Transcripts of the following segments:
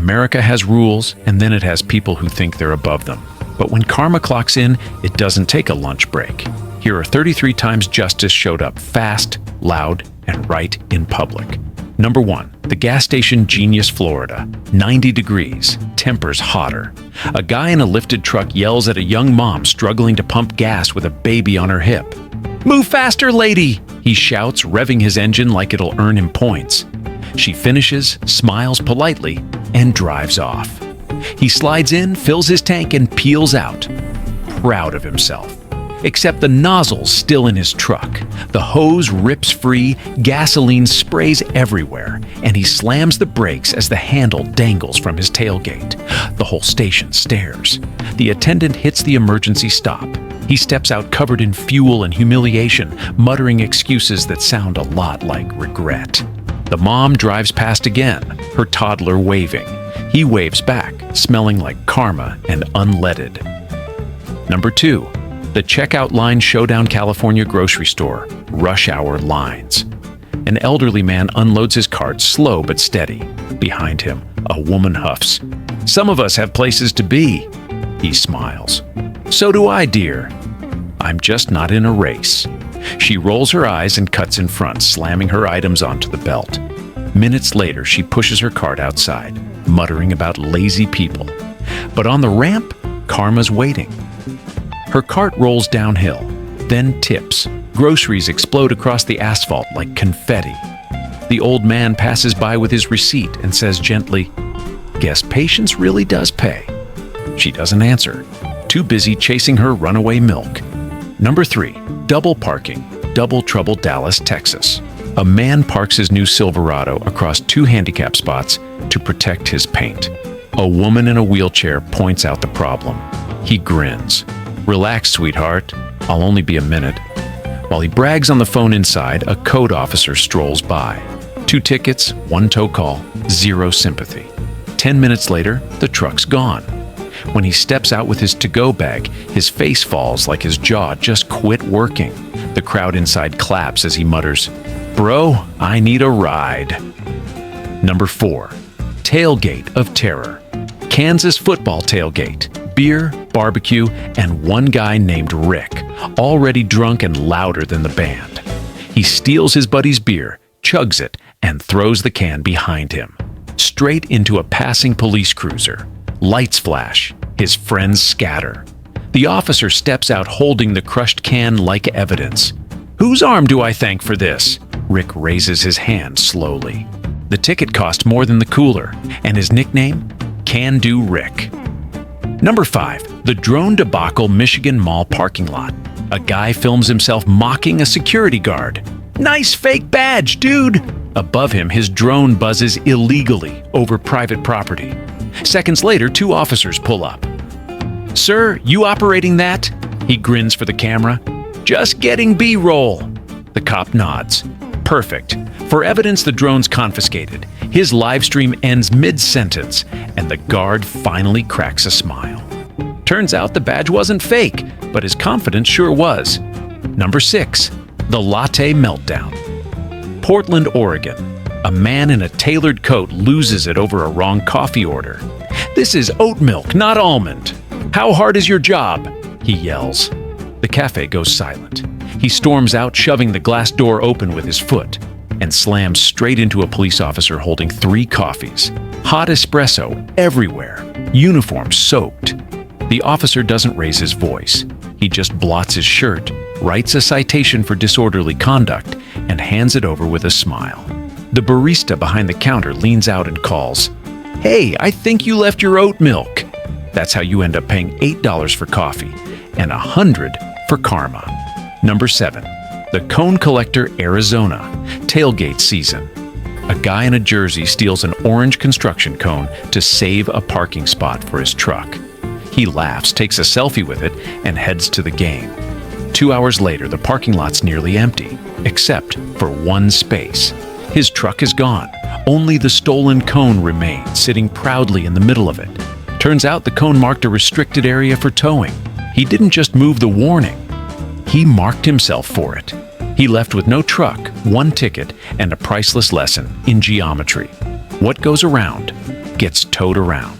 America has rules, and then it has people who think they're above them. But when karma clocks in, it doesn't take a lunch break. Here are 33 times justice showed up fast, loud, and right in public. Number 1. The gas station Genius, Florida. 90 degrees. Tempers hotter. A guy in a lifted truck yells at a young mom struggling to pump gas with a baby on her hip. "Move faster, lady!" he shouts, revving his engine like it'll earn him points. She finishes, smiles politely, and drives off. He slides in, fills his tank, and peels out, proud of himself. Except the nozzle's still in his truck. The hose rips free, gasoline sprays everywhere, and he slams the brakes as the handle dangles from his tailgate. The whole station stares. The attendant hits the emergency stop. He steps out covered in fuel and humiliation, muttering excuses that sound a lot like regret. The mom drives past again, her toddler waving. He waves back, smelling like karma and unleaded. Number 2. The checkout line showdown California grocery store. Rush hour lines. An elderly man unloads his cart slow but steady. Behind him, a woman huffs. "Some of us have places to be." He smiles. "So do I, dear." "I'm just not in a race." She rolls her eyes and cuts in front, slamming her items onto the belt. Minutes later, she pushes her cart outside, muttering about lazy people. But on the ramp, karma's waiting. Her cart rolls downhill, then tips. Groceries explode across the asphalt like confetti. The old man passes by with his receipt and says gently, "Guess patience really does pay." She doesn't answer, too busy chasing her runaway milk. Number 3. Double parking. Double trouble, Dallas, Texas. A man parks his new Silverado across 2 handicap spots to protect his paint. A woman in a wheelchair points out the problem. He grins. "Relax, sweetheart. I'll only be a minute." While he brags on the phone inside, a code officer strolls by. 2 tickets, 1 tow call, 0 sympathy. 10 minutes later, the truck's gone. When he steps out with his to-go bag, his face falls like his jaw just quit working. The crowd inside claps as he mutters, "Bro, I need a ride." Number 4. Tailgate of terror. Kansas football tailgate. Beer, barbecue, and one guy named Rick, already drunk and louder than the band. He steals his buddy's beer, chugs it, and throws the can behind him. Straight into a passing police cruiser. Lights flash. His friends scatter. The officer steps out holding the crushed can like evidence. "Whose arm do I thank for this?" Rick raises his hand slowly. The ticket cost more than the cooler, and his nickname? Can Do Rick. Number 5. The drone debacle, Michigan Mall parking lot. A guy films himself mocking a security guard. "Nice fake badge, dude!" Above him, his drone buzzes illegally over private property. Seconds later, 2 officers pull up. "Sir, you operating that?" He grins for the camera. "Just getting B-roll." The cop nods. Perfect. For evidence, the drone's confiscated. His live stream ends mid-sentence, and the guard finally cracks a smile. Turns out the badge wasn't fake, but his confidence sure was. Number 6. The latte meltdown. Portland, Oregon. A man in a tailored coat loses it over a wrong coffee order. "This is oat milk, not almond. How hard is your job?" he yells. The cafe goes silent. He storms out, shoving the glass door open with his foot, and slams straight into a police officer holding 3 coffees. Hot espresso everywhere, uniform soaked. The officer doesn't raise his voice. He just blots his shirt, writes a citation for disorderly conduct, and hands it over with a smile. The barista behind the counter leans out and calls, "Hey, I think you left your oat milk." That's how you end up paying $8 for coffee and $100 for karma. Number 7. The Cone Collector, Arizona. Tailgate season. A guy in a jersey steals an orange construction cone to save a parking spot for his truck. He laughs, takes a selfie with it, and heads to the game. 2 hours later, the parking lot's nearly empty, except for 1 space. His truck is gone. Only the stolen cone remains, sitting proudly in the middle of it. Turns out the cone marked a restricted area for towing. He didn't just move the warning. He marked himself for it. He left with no truck, 1 ticket, and a priceless lesson in geometry. What goes around gets towed around.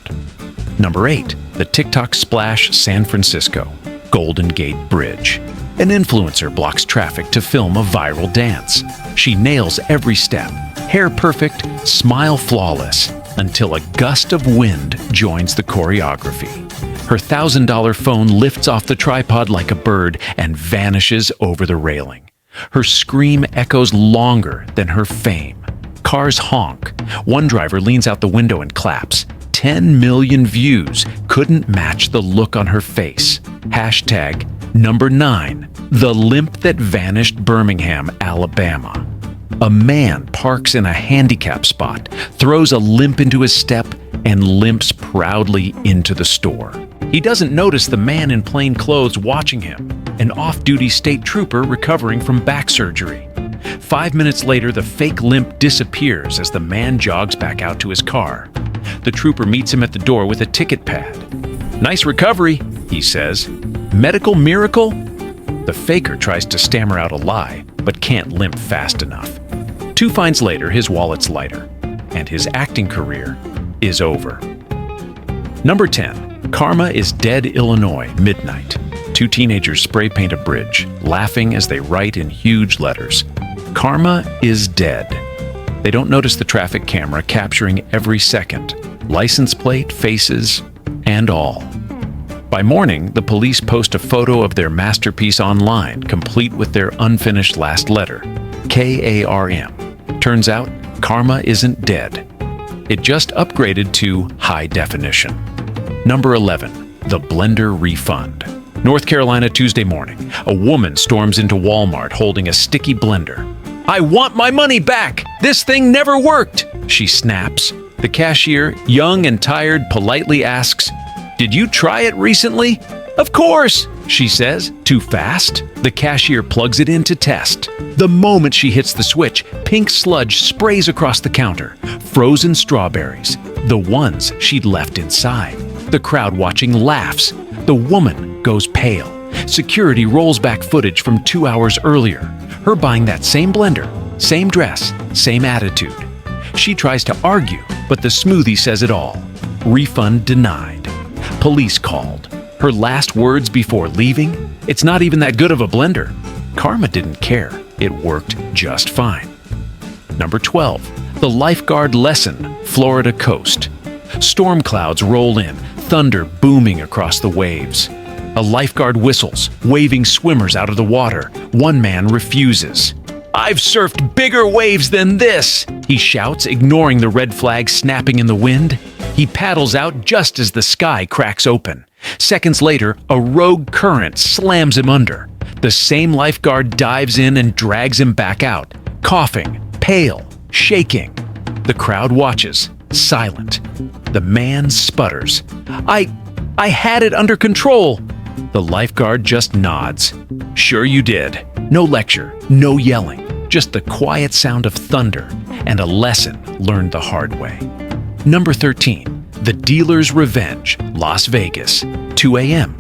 Number 8. The TikTok Splash San Francisco Golden Gate Bridge. An influencer blocks traffic to film a viral dance. She nails every step, hair perfect, smile flawless, until a gust of wind joins the choreography. Her $1,000 phone lifts off the tripod like a bird and vanishes over the railing. Her scream echoes longer than her fame. Cars honk. One driver leans out the window and claps. 10 million views couldn't match the look on her face. Hashtag number 9. The limp that vanished Birmingham, Alabama. A man parks in a handicap spot, throws a limp into his step, and limps proudly into the store. He doesn't notice the man in plain clothes watching him, an off-duty state trooper recovering from back surgery. 5 minutes later, the fake limp disappears as the man jogs back out to his car. The trooper meets him at the door with a ticket pad. "Nice recovery," he says. "Medical miracle?" The faker tries to stammer out a lie, but can't limp fast enough. 2 fines later, his wallet's lighter, and his acting career is over. Number 10. Karma is Dead, Illinois, midnight. 2 teenagers spray paint a bridge, laughing as they write in huge letters, "Karma is dead." They don't notice the traffic camera capturing every second, license plate, faces, and all. By morning, the police post a photo of their masterpiece online, complete with their unfinished last letter, KARM. Turns out, karma isn't dead. It just upgraded to high definition. Number 11. The Blender Refund. North Carolina, Tuesday morning. A woman storms into Walmart holding a sticky blender. "I want my money back! This thing never worked!" she snaps. The cashier, young and tired, politely asks, "Did you try it recently?" "Of course," she says. Too fast? The cashier plugs it in to test. The moment she hits the switch, pink sludge sprays across the counter. Frozen strawberries, the ones she'd left inside. The crowd watching laughs. The woman goes pale. Security rolls back footage from 2 hours earlier. Her buying that same blender, same dress, same attitude. She tries to argue, but the smoothie says it all. Refund denied. Police called. Her last words before leaving? "It's not even that good of a blender." Karma didn't care. It worked just fine. Number 12. The Lifeguard Lesson, Florida Coast. Storm clouds roll in, thunder booming across the waves. A lifeguard whistles, waving swimmers out of the water. One man refuses. "I've surfed bigger waves than this," he shouts, ignoring the red flag snapping in the wind. He paddles out just as the sky cracks open. Seconds later, a rogue current slams him under. The same lifeguard dives in and drags him back out, coughing, pale, shaking. The crowd watches, silent. The man sputters. I had it under control." The lifeguard just nods. "Sure you did." No lecture, no yelling, just the quiet sound of thunder and a lesson learned the hard way. Number 13. The Dealer's Revenge, Las Vegas, 2 a.m.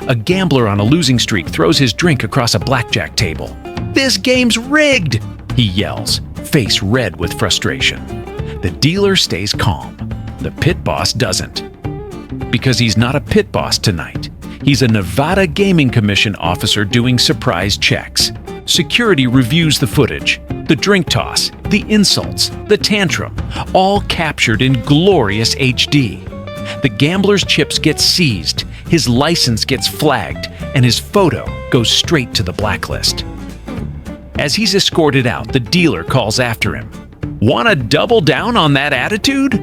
A gambler on a losing streak throws his drink across a blackjack table. "This game's rigged!" he yells, face red with frustration. The dealer stays calm. The pit boss doesn't. Because he's not a pit boss tonight. He's a Nevada Gaming Commission officer doing surprise checks. Security reviews the footage, the drink toss, the insults, the tantrum, all captured in glorious HD. The gambler's chips get seized, his license gets flagged, and his photo goes straight to the blacklist. As he's escorted out, the dealer calls after him. "Want to double down on that attitude?"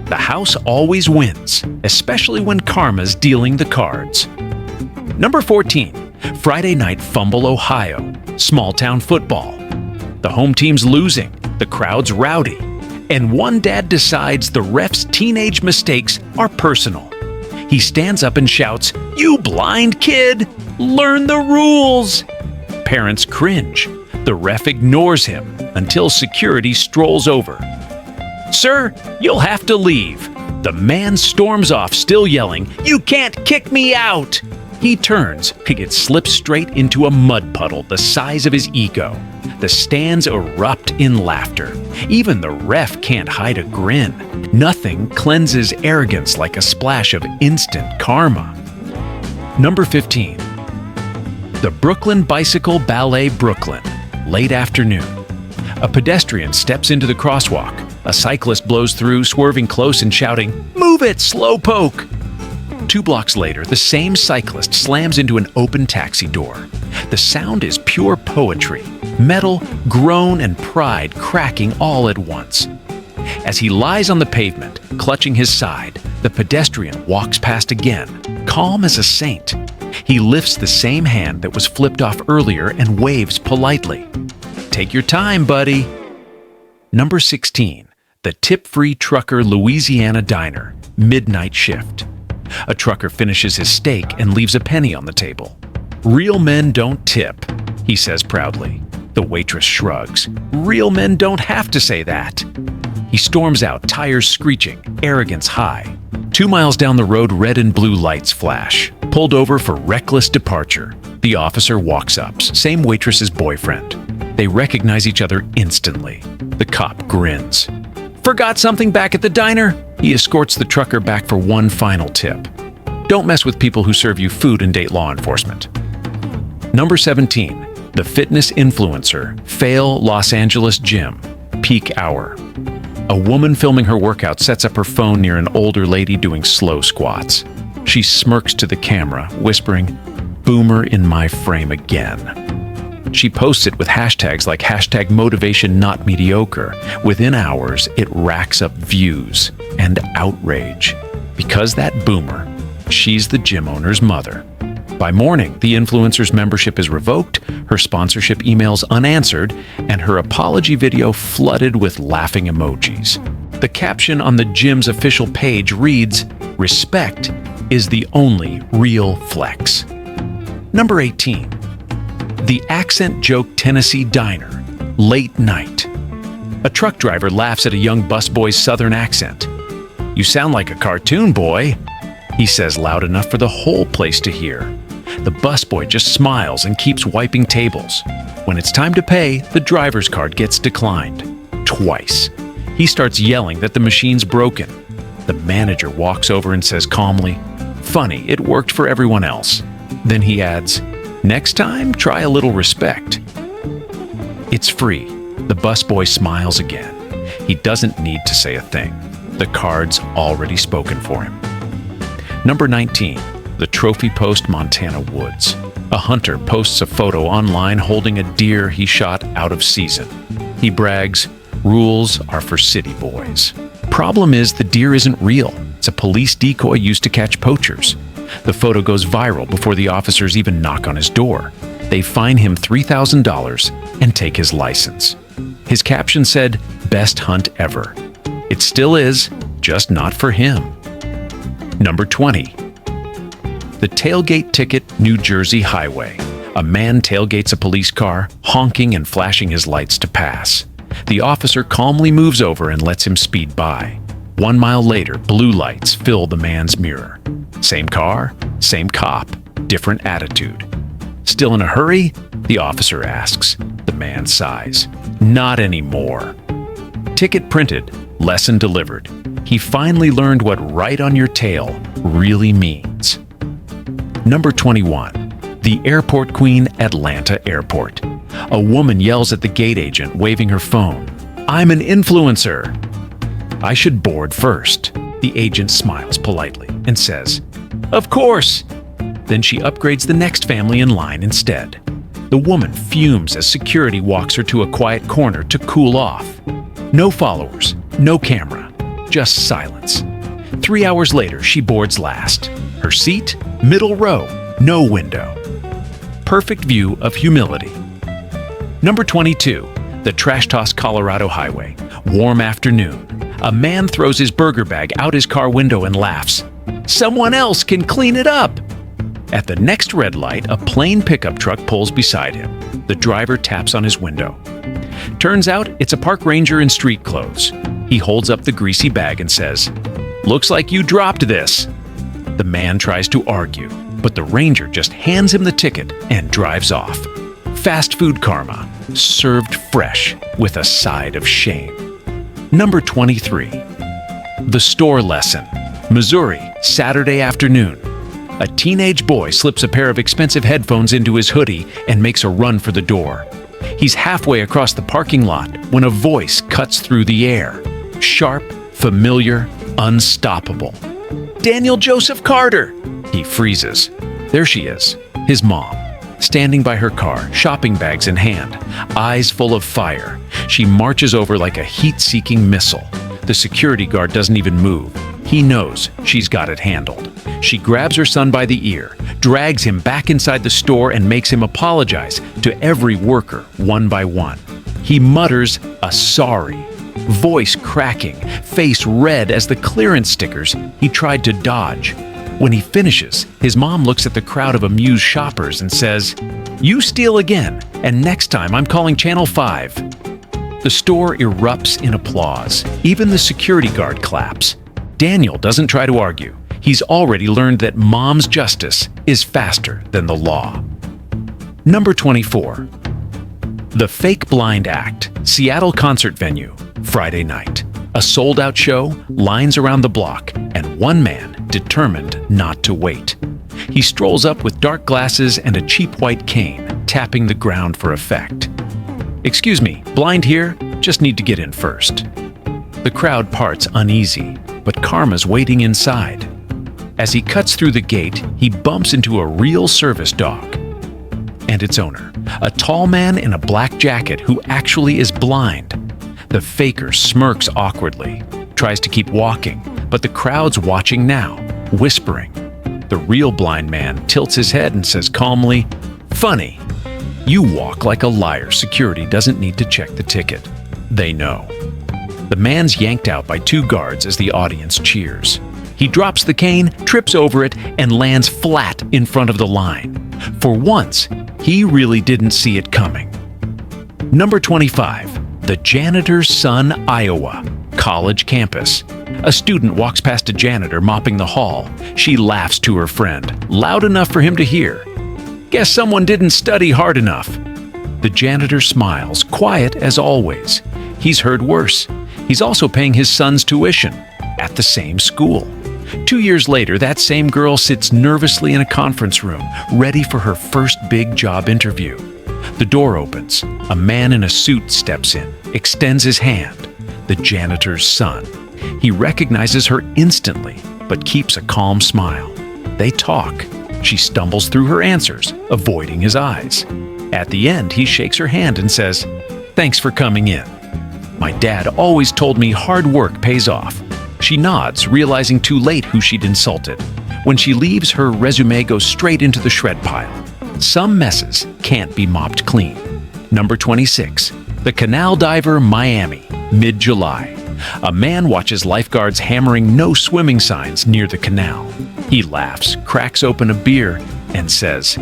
The house always wins, especially when karma's dealing the cards. Number 14. Friday Night Fumble, Ohio. Small-town football. The home team's losing, the crowd's rowdy, and one dad decides the ref's teenage mistakes are personal. He stands up and shouts, "You blind kid! Learn the rules!" Parents cringe. The ref ignores him until security strolls over. "Sir, you'll have to leave." The man storms off, still yelling, "You can't kick me out!" He turns, it slips straight into a mud puddle the size of his ego. The stands erupt in laughter. Even the ref can't hide a grin. Nothing cleanses arrogance like a splash of instant karma. Number 15. The Brooklyn Bicycle Ballet Brooklyn. Late afternoon. A pedestrian steps into the crosswalk. A cyclist blows through, swerving close and shouting, "Move it, slowpoke!" 2 blocks later, the same cyclist slams into an open taxi door. The sound is pure poetry. Metal, groan, and pride cracking all at once. As he lies on the pavement, clutching his side, the pedestrian walks past again, calm as a saint. He lifts the same hand that was flipped off earlier and waves politely. "Take your time, buddy." Number 16. The Tip-Free Trucker Louisiana Diner, midnight shift. A trucker finishes his steak and leaves a penny on the table. "Real men don't tip," he says proudly. The waitress shrugs. "Real men don't have to say that." He storms out, tires screeching, arrogance high. 2 miles down the road, red and blue lights flash. Pulled over for reckless departure. The officer walks up, same waitress's boyfriend. They recognize each other instantly. The cop grins. "Forgot something back at the diner?" He escorts the trucker back for one final tip. Don't mess with people who serve you food and date law enforcement. Number 17. The fitness influencer, fail Los Angeles gym, peak hour. A woman filming her workout sets up her phone near an older lady doing slow squats. She smirks to the camera, whispering, "Boomer in my frame again." She posts it with hashtags like hashtag motivation not mediocre. Within hours, it racks up views and outrage. Because that boomer, she's the gym owner's mother. By morning, the influencer's membership is revoked, her sponsorship emails unanswered, and her apology video flooded with laughing emojis. The caption on the gym's official page reads, "Respect is the only real flex." Number 18. The Accent Joke Tennessee Diner, late night. A truck driver laughs at a young busboy's southern accent. "You sound like a cartoon, boy," he says loud enough for the whole place to hear. The busboy just smiles and keeps wiping tables. When it's time to pay, the driver's card gets declined. Twice. He starts yelling that the machine's broken. The manager walks over and says calmly, "Funny, it worked for everyone else." Then he adds, "Next time, try a little respect." It's free. The busboy smiles again. He doesn't need to say a thing. The card's already spoken for him. Number 19. The Trophy Post Montana Woods. A hunter posts a photo online holding a deer he shot out of season. He brags, "Rules are for city boys." Problem is, the deer isn't real. It's a police decoy used to catch poachers. The photo goes viral before the officers even knock on his door. They fine him $3,000 and take his license. His caption said, "Best hunt ever." It still is, just not for him. Number 20. The Tailgate Ticket New Jersey Highway. A man tailgates a police car, honking and flashing his lights to pass. The officer calmly moves over and lets him speed by. 1 mile later, blue lights fill the man's mirror. Same car, same cop, different attitude. "Still in a hurry?" the officer asks. The man sighs. "Not anymore." Ticket printed, lesson delivered. He finally learned what "right on your tail" really means. Number 21. The Airport Queen, Atlanta Airport. A woman yells at the gate agent, waving her phone. "I'm an influencer." "I should board first." The agent smiles politely and says, "Of course." Then she upgrades the next family in line instead. The woman fumes as security walks her to a quiet corner to cool off. No followers, no camera, just silence. 3 hours later, she boards last. Her seat? Middle row, no window. Perfect view of humility. Number 22. The Trash Toss Colorado Highway. Warm afternoon. A man throws his burger bag out his car window and laughs. "Someone else can clean it up." At the next red light, a plain pickup truck pulls beside him. The driver taps on his window. Turns out it's a park ranger in street clothes. He holds up the greasy bag and says, "Looks like you dropped this." The man tries to argue, but the ranger just hands him the ticket and drives off. Fast food karma. served fresh with a side of shame. Number 23. The Store Lesson. Missouri, Saturday afternoon. A teenage boy slips a pair of expensive headphones into his hoodie and makes a run for the door. He's halfway across the parking lot when a voice cuts through the air. Sharp, familiar, unstoppable. "Daniel Joseph Carter!" He freezes. There she is, his mom, standing by her car, shopping bags in hand, eyes full of fire. She marches over like a heat-seeking missile. The security guard doesn't even move. He knows she's got it handled. She grabs her son by the ear, drags him back inside the store, and makes him apologize to every worker one by one. He mutters a sorry, voice cracking, face red as the clearance stickers he tried to dodge. When he finishes, his mom looks at the crowd of amused shoppers and says, "You steal again, and next time I'm calling Channel 5. The store erupts in applause. Even the security guard claps. Daniel doesn't try to argue. He's already learned that mom's justice is faster than the law. Number 24. The Fake Blind Act, Seattle concert venue, Friday night. A sold-out show, lines around the block, and one man determined not to wait. He strolls up with dark glasses and a cheap white cane, tapping the ground for effect. "Excuse me, blind here? Just need to get in first." The crowd parts uneasy, but Karma's waiting inside. As he cuts through the gate, he bumps into a real service dog and its owner, a tall man in a black jacket who actually is blind. The faker smirks awkwardly, tries to keep walking, but the crowd's watching now, whispering. The real blind man tilts his head and says calmly, "Funny. You walk like a liar. Security doesn't need to check the ticket." They know. The man's yanked out by two guards as the audience cheers. He drops the cane, trips over it, and lands flat in front of the line. For once, he really didn't see it coming. Number 25. The Janitor's Son, Iowa, college campus. A student walks past a janitor mopping the hall. She laughs to her friend, loud enough for him to hear. "Guess someone didn't study hard enough." The janitor smiles, quiet as always. He's heard worse. He's also paying his son's tuition at the same school. 2 years later, that same girl sits nervously in a conference room, ready for her first big job interview. The door opens. A man in a suit steps in, extends his hand. The janitor's son. He recognizes her instantly, but keeps a calm smile. They talk. She stumbles through her answers, avoiding his eyes. At the end, he shakes her hand and says, "Thanks for coming in. My dad always told me hard work pays off." She nods, realizing too late who she'd insulted. When she leaves, her resume goes straight into the shred pile. Some messes can't be mopped clean. Number 26. The Canal Diver, Miami, mid-July. A man watches lifeguards hammering no swimming signs near the canal. He laughs, cracks open a beer, and says,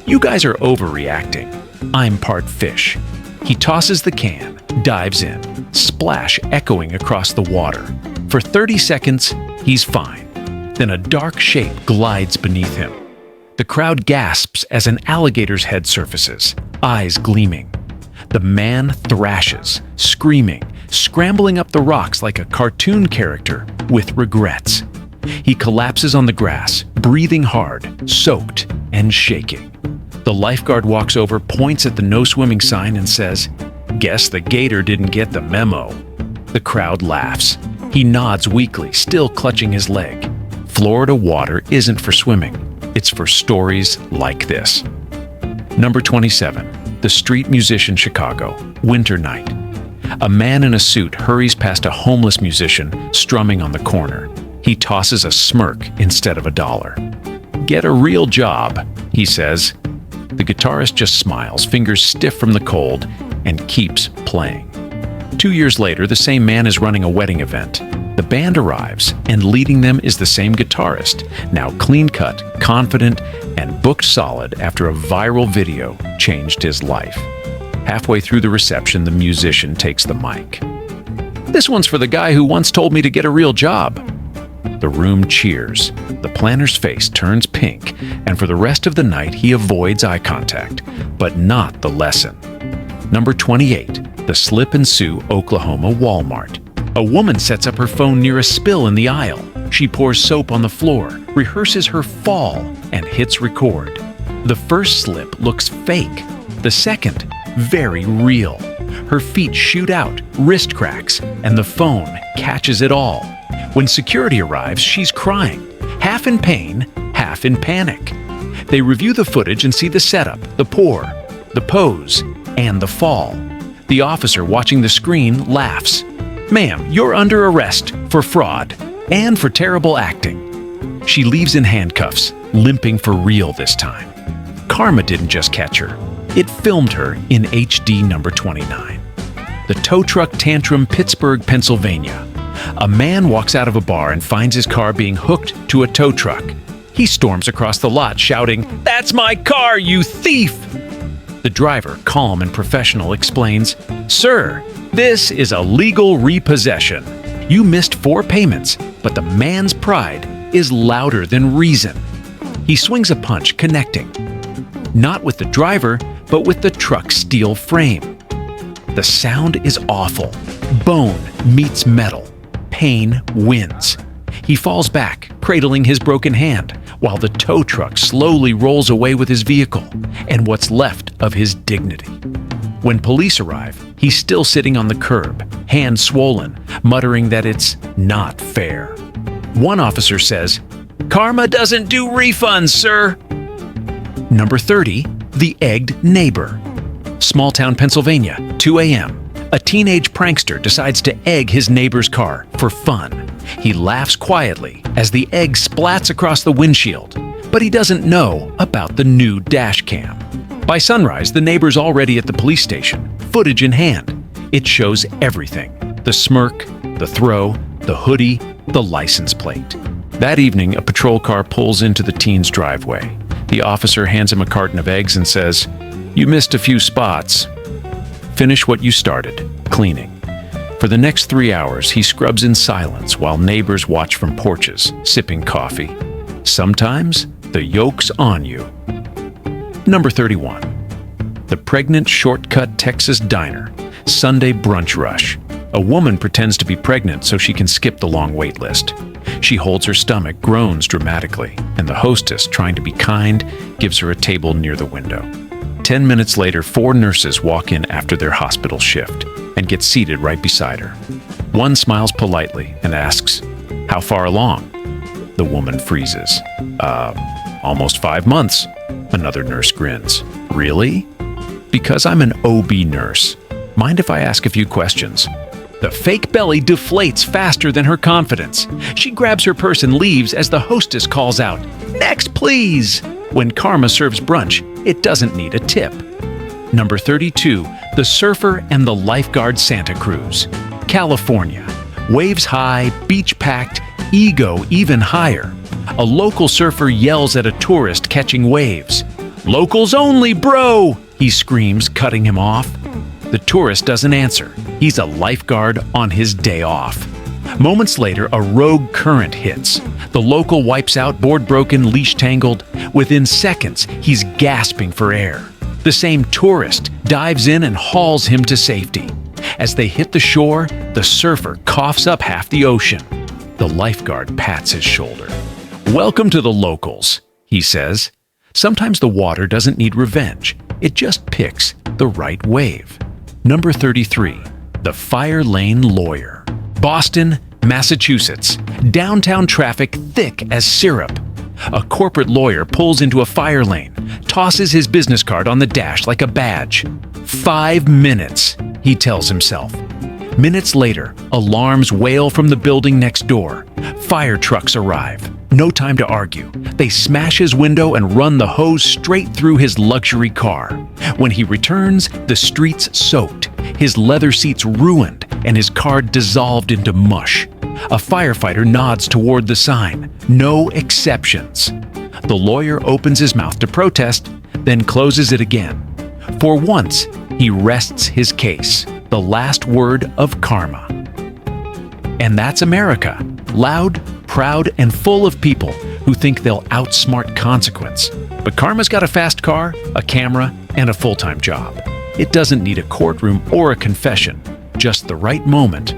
"You guys are overreacting. I'm part fish." He tosses the can, dives in, splash echoing across the water. For 30 seconds, he's fine. Then a dark shape glides beneath him. The crowd gasps as an alligator's head surfaces, eyes gleaming. The man thrashes, screaming, scrambling up the rocks like a cartoon character with regrets. He collapses on the grass, breathing hard, soaked and shaking. The lifeguard walks over, points at the no swimming sign and says, "Guess the gator didn't get the memo." The crowd laughs. He nods weakly, still clutching his leg. Florida water isn't for swimming. It's for stories like this. Number 27. The Street Musician, Chicago, winter night. A man in a suit hurries past a homeless musician strumming on the corner. He tosses a smirk instead of a dollar. "Get a real job," he says. The guitarist just smiles, fingers stiff from the cold, and keeps playing. 2 years later, the same man is running a wedding event. The band arrives, and leading them is the same guitarist, now clean-cut, confident, and booked solid after a viral video changed his life. Halfway through the reception, the musician takes the mic. "This one's for the guy who once told me to get a real job." The room cheers. The planner's face turns pink, and for the rest of the night he avoids eye contact, but not the lesson. Number 28. The Slip and Sue, Oklahoma Walmart. A woman sets up her phone near a spill in the aisle. She pours soap on the floor, rehearses her fall, and hits record. The first slip looks fake. The second, very real. Her feet shoot out, wrist cracks, and the phone catches it all. When security arrives, she's crying, half in pain, half in panic. They review the footage and see the setup, the pour, the pose, and the fall. The officer watching the screen laughs. "Ma'am, you're under arrest for fraud and for terrible acting." She leaves in handcuffs, limping for real this time. Karma didn't just catch her. It filmed her in HD number 29. The tow truck tantrum, Pittsburgh, Pennsylvania. A man walks out of a bar and finds his car being hooked to a tow truck. He storms across the lot shouting, "That's my car, you thief!" The driver, calm and professional, explains, "Sir, this is a legal repossession. You missed 4 payments, but the man's pride is louder than reason." He swings a punch, connecting. Not with the driver, but with the truck's steel frame. The sound is awful. Bone meets metal. Pain wins. He falls back, cradling his broken hand, while the tow truck slowly rolls away with his vehicle and what's left of his dignity. When police arrive, he's still sitting on the curb, hands swollen, muttering that it's not fair. One officer says, "Karma doesn't do refunds, sir." Number 30. The Egged Neighbor. Small town, Pennsylvania, 2 a.m. A teenage prankster decides to egg his neighbor's car for fun. He laughs quietly as the egg splats across the windshield, but he doesn't know about the new dash cam. By sunrise, the neighbor's already at the police station, footage in hand. It shows everything: the smirk, the throw, the hoodie, the license plate. That evening, a patrol car pulls into the teen's driveway. The officer hands him a carton of eggs and says, "You missed a few spots. Finish what you started, cleaning." For the next 3 hours, he scrubs in silence while neighbors watch from porches, sipping coffee. Sometimes, the yoke's on you. Number 31. The Pregnant Shortcut Texas Diner, Sunday Brunch Rush. A woman pretends to be pregnant so she can skip the long wait list. She holds her stomach, groans dramatically, and the hostess, trying to be kind, gives her a table near the window. 10 minutes later, 4 nurses walk in after their hospital shift and get seated right beside her. One smiles politely and asks, "How far along?" The woman freezes. Almost 5 months." Another nurse grins. "Really?" "Because I'm an OB nurse. Mind if I ask a few questions?" The fake belly deflates faster than her confidence. She grabs her purse and leaves as the hostess calls out, "Next, please!" When karma serves brunch, it doesn't need a tip. Number 32. The Surfer and the Lifeguard Santa Cruz. California. Waves high, beach packed, ego even higher. A local surfer yells at a tourist catching waves. "Locals only, bro!" he screams, cutting him off. The tourist doesn't answer. He's a lifeguard on his day off. Moments later, a rogue current hits. The local wipes out, board broken, leash tangled. Within seconds, he's gasping for air. The same tourist dives in and hauls him to safety. As they hit the shore, the surfer coughs up half the ocean. The lifeguard pats his shoulder. "Welcome to the locals," he says. Sometimes the water doesn't need revenge. It just picks the right wave. Number 33. The Fire Lane Lawyer. Boston, Massachusetts. Downtown traffic thick as syrup. A corporate lawyer pulls into a fire lane, tosses his business card on the dash like a badge. 5 minutes, he tells himself. Minutes later, alarms wail from the building next door. Fire trucks arrive. No time to argue. They smash his window and run the hose straight through his luxury car. When he returns, the streets soaked, his leather seats ruined, and his car dissolved into mush. A firefighter nods toward the sign, "No exceptions." The lawyer opens his mouth to protest, then closes it again. For once, he rests his case, the last word of karma. And that's America, loud, proud, and full of people who think they'll outsmart consequence. But karma's got a fast car, a camera, and a full-time job. It doesn't need a courtroom or a confession, just the right moment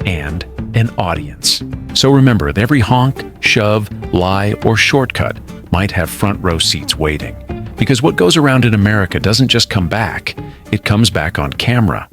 and an audience. So remember, every honk, shove, lie, or shortcut might have front row seats waiting. Because what goes around in America doesn't just come back, it comes back on camera,